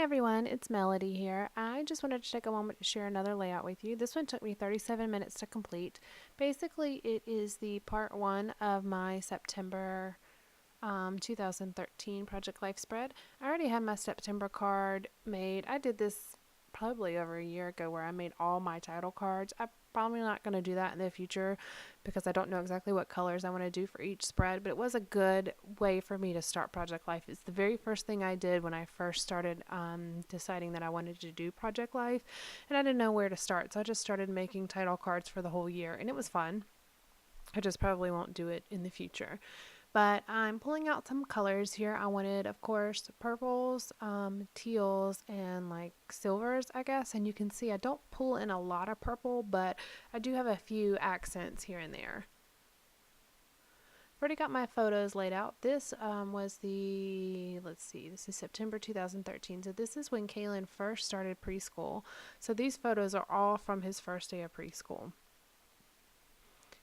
everyone, it's Melody here. I just wanted to take a moment to share another layout with you. This one took me 37 minutes to complete. Basically, it is the part one of my September 2013 Project Life spread. I already had my September card made. I did this probably over a year ago where I made all my title cards. I'm probably not going to do that in the future because I don't know exactly what colors I want to do for each spread, but it was a good way for me to start Project Life. It's the very first thing I did when I first started deciding that I wanted to do Project Life, and I didn't know where to start, so I just started making title cards for the whole year, and it was fun. I just probably won't do it in the future. But I'm pulling out some colors here. I wanted, of course, purples, teals, and like silvers, I guess. And you can see I don't pull in a lot of purple, but I do have a few accents here and there. I've already got my photos laid out. This was let's see, this is September 2013. So this is when Kaylin first started preschool. So these photos are all from his first day of preschool.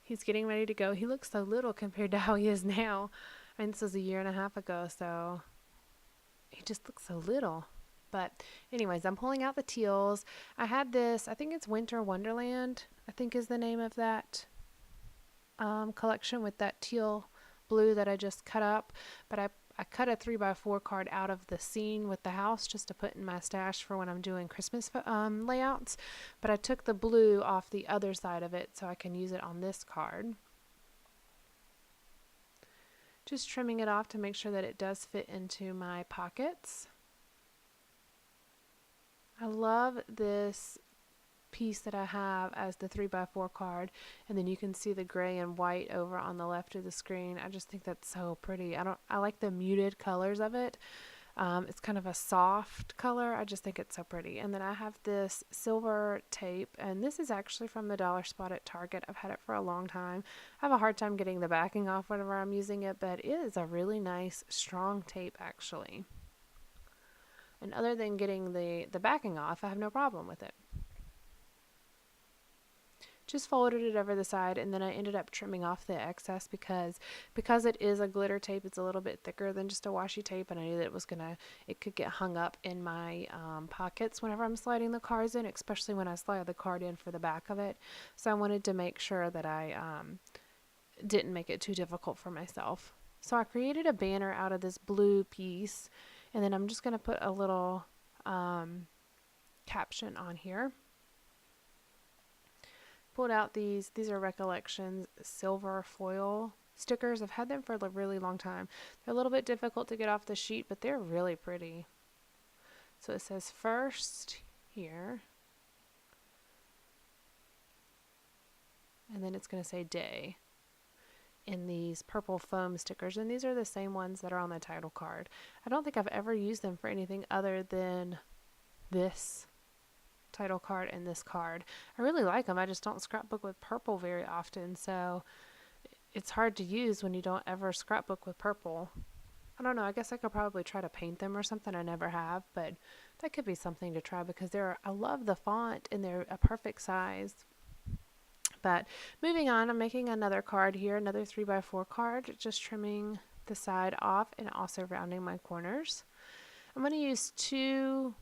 He's getting ready to go. He looks so little compared to how he is now. And this was a year and a half ago, so he just looks so little. But anyways, I'm pulling out the teals. I had this, I think it's Winter Wonderland, I think is the name of that collection with that teal blue that I just cut up. But I cut a 3x4 card out of the scene with the house just to put in my stash for when I'm doing Christmas layouts. But I took the blue off the other side of it so I can use it on this card. Just trimming it off to make sure that it does fit into my pockets. I love this piece that I have as the 3x4 card, and then you can see the gray and white over on the left of the screen. I just think that's so pretty. I like the muted colors of it. It's kind of a soft color. I just think it's so pretty. And then I have this silver tape, and this is actually from the dollar spot at Target. I've had it for a long time. I have a hard time getting the backing off whenever I'm using it, but it is a really nice strong tape actually. And other than getting the backing off, I have no problem with it. Just folded it over the side, and then I ended up trimming off the excess because it is a glitter tape. It's a little bit thicker than just a washi tape, and I knew that it could get hung up in my pockets whenever I'm sliding the cards in, especially when I slide the card in for the back of it. So I wanted to make sure that I didn't make it too difficult for myself. So I created a banner out of this blue piece, and then I'm just going to put a little caption on here. Pulled out these are Recollections silver foil stickers. I've had them for a really long time. They're a little bit difficult to get off the sheet, but they're really pretty. So it says first here, and then it's going to say day in these purple foam stickers, and these are the same ones that are on the title card. I don't think I've ever used them for anything other than this title card and this card. I really like them. I just don't scrapbook with purple very often, so it's hard to use when you don't ever scrapbook with purple. I don't know, I guess I could probably try to paint them or something. I never have, but that could be something to try because I love the font and they're a perfect size. But moving on, I'm making another card here, another 3x4 card, just trimming the side off and also rounding my corners. I'm going to use two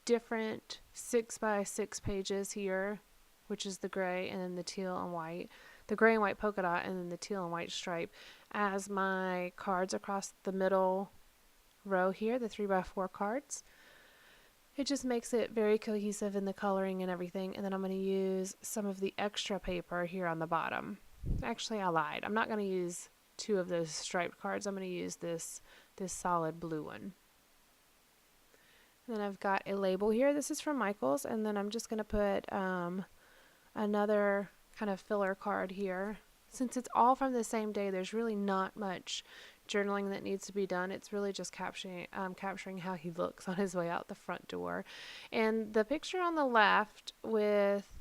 different 6x6 pages here, which is the gray and then the teal and white, the gray and white polka dot and then the teal and white stripe as my cards across the middle row here, the 3x4 cards. It just makes it very cohesive in the coloring and everything. And then I'm going to use some of the extra paper here on the bottom. Actually, I lied. I'm not going to use two of those striped cards. I'm going to use this solid blue one. Then I've got a label here. This is from Michael's, and then I'm just going to put another kind of filler card here. Since it's all from the same day, there's really not much journaling that needs to be done. It's really just capturing how he looks on his way out the front door. And the picture on the left with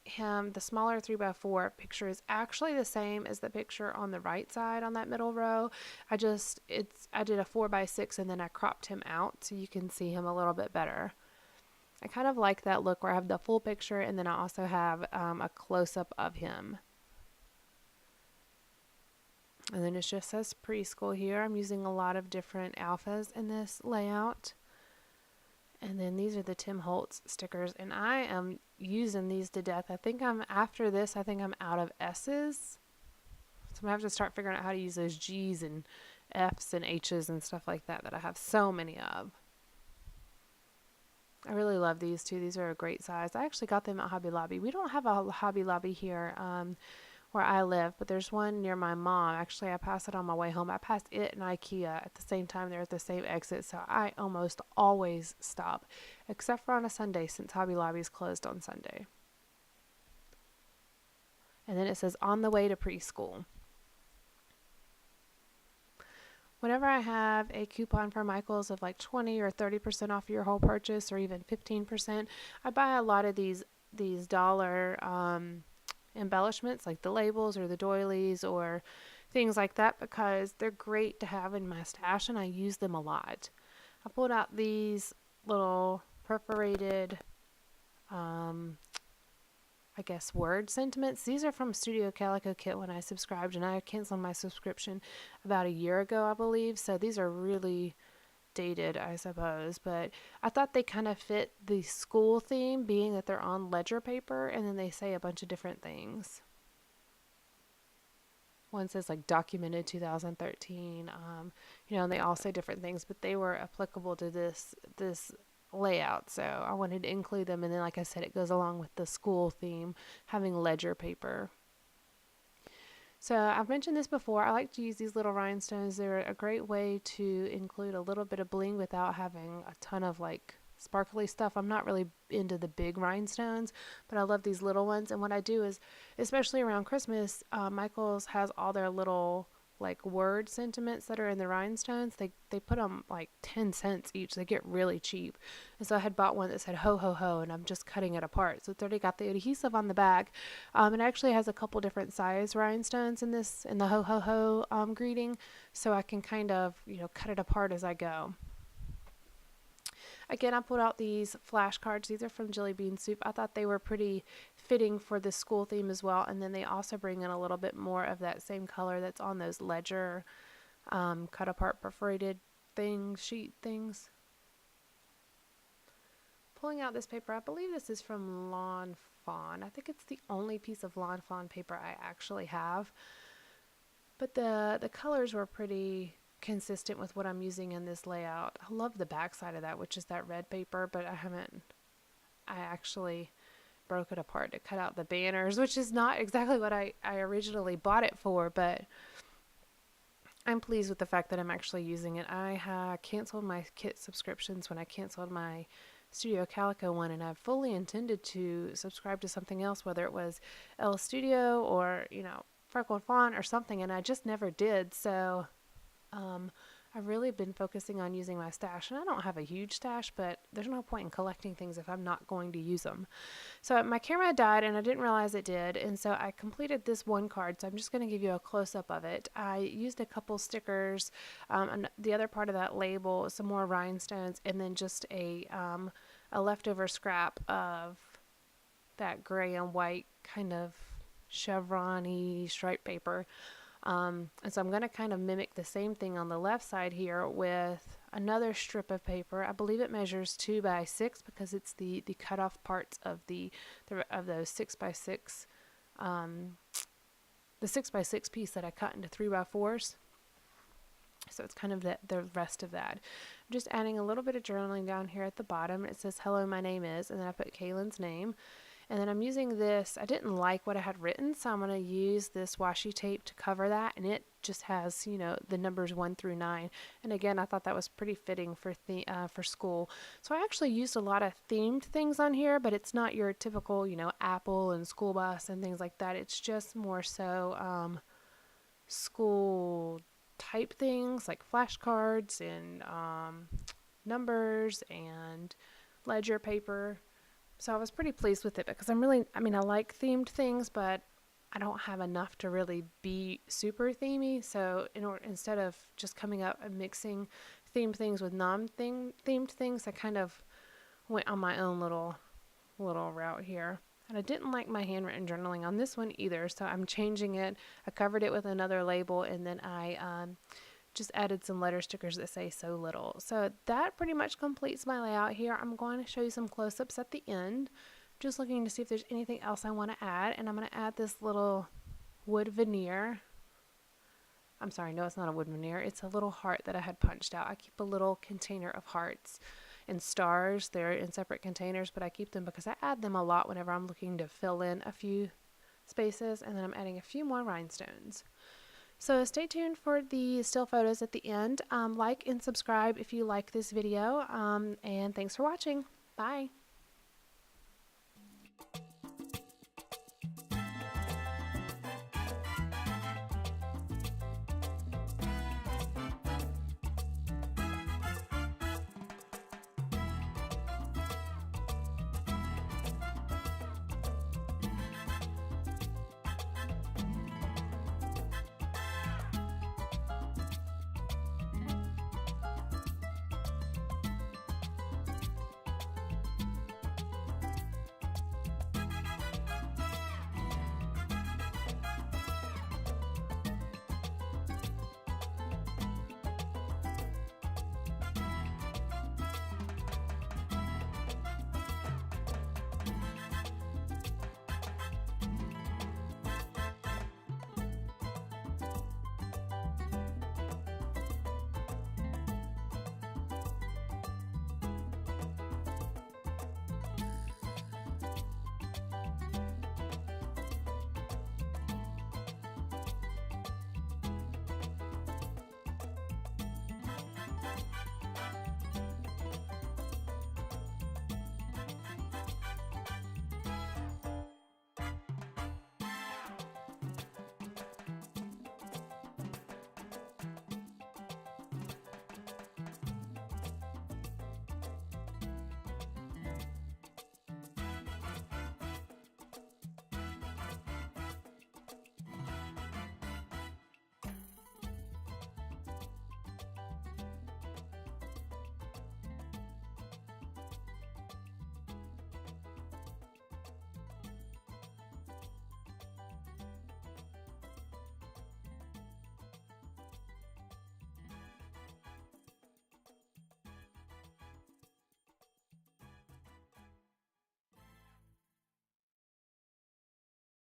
him, the smaller 3x4 picture, is actually the same as the picture on the right side on that middle row. I did a 4x6 and then I cropped him out so you can see him a little bit better. I kind of like that look where I have the full picture and then I also have a close-up of him. And then it just says preschool here. I'm using a lot of different alphas in this layout. And then these are the Tim Holtz stickers, and I am using these to death. I think after this, I think I'm out of S's. So I'm gonna have to start figuring out how to use those G's and F's and H's and stuff like that I have so many of. I really love these too. These are a great size. I actually got them at Hobby Lobby. We don't have a Hobby Lobby here where I live, but there's one near my mom. Actually, I passed it on my way home. I passed it and IKEA at the same time. They're at the same exit, so I almost always stop, except for on a Sunday since Hobby Lobby is closed on Sunday. And then it says on the way to preschool. Whenever I have a coupon for Michaels of like 20 or 30% off your whole purchase, or even 15%, I buy a lot of these dollar embellishments like the labels or the doilies or things like that, because they're great to have in my stash and I use them a lot. I pulled out these little perforated I guess word sentiments. These are from Studio Calico Kit when I subscribed, and I canceled my subscription about a year ago, I believe. So these are really dated, I suppose, but I thought they kind of fit the school theme, being that they're on ledger paper and then they say a bunch of different things. One says like documented 2013, and they all say different things, but they were applicable to this layout, so I wanted to include them. And then, like I said, it goes along with the school theme, having ledger paper. So I've mentioned this before. I like to use these little rhinestones. They're a great way to include a little bit of bling without having a ton of like sparkly stuff. I'm not really into the big rhinestones, but I love these little ones. And what I do is, especially around Christmas, Michael's has all their little like word sentiments that are in the rhinestones. They put them like 10 cents each. They get really cheap. And so I had bought one that said ho ho ho, and I'm just cutting it apart. So it's already got the adhesive on the back. It actually has a couple different size rhinestones in the ho ho ho greeting, so I can kind of cut it apart as I go. Again, I pulled out these flashcards. These are from Jelly Bean Soup. I thought they were pretty fitting for the school theme as well. And then they also bring in a little bit more of that same color that's on those ledger cut apart perforated sheet things. Pulling out this paper, I believe this is from Lawn Fawn. I think it's the only piece of Lawn Fawn paper I actually have. But the colors were pretty consistent with what I'm using in this layout. I love the back side of that, which is that red paper, but I actually broke it apart to cut out the banners, which is not exactly what I originally bought it for, but I'm pleased with the fact that I'm actually using it. I canceled my kit subscriptions when I canceled my Studio Calico one, and I fully intended to subscribe to something else, whether it was L Studio or, Freckled Fawn or something, and I just never did. So I've really been focusing on using my stash, and I don't have a huge stash, but there's no point in collecting things if I'm not going to use them. So my camera died, and I didn't realize it did, and so I completed this one card. So I'm just going to give you a close-up of it. I used a couple stickers, and the other part of that label, some more rhinestones, and then just a leftover scrap of that gray and white kind of chevron-y stripe paper. And so I'm going to kind of mimic the same thing on the left side here with another strip of paper. I believe it measures 2 by 6 because it's the cutoff parts of of those 6 by 6, the 6 by 6 piece that I cut into 3 by 4s. So it's kind of the rest of that. I'm just adding a little bit of journaling down here at the bottom. It says, hello, my name is, and then I put Kaylin's name. And then I'm using this. I didn't like what I had written, so I'm going to use this washi tape to cover that. And it just has, the numbers 1 through 9. And again, I thought that was pretty fitting for school. So I actually used a lot of themed things on here, but it's not your typical, apple and school bus and things like that. It's just more so school type things like flashcards and numbers and ledger paper. So I was pretty pleased with it because I like themed things, but I don't have enough to really be super themey. So instead of just coming up and mixing themed things with non-themed things, I kind of went on my own little route here. And I didn't like my handwritten journaling on this one either, so I'm changing it. I covered it with another label, and then I just added some letter stickers that say so little. So that pretty much completes my layout here. I'm going to show you some close-ups at the end, just looking to see if there's anything else I want to add. And I'm going to add this little wood veneer. I'm sorry, no, it's not a wood veneer. It's a little heart that I had punched out. I keep a little container of hearts and stars. They're in separate containers, but I keep them because I add them a lot whenever I'm looking to fill in a few spaces, and then I'm adding a few more rhinestones. So stay tuned for the still photos at the end. Like and subscribe if you like this video, and thanks for watching. Bye.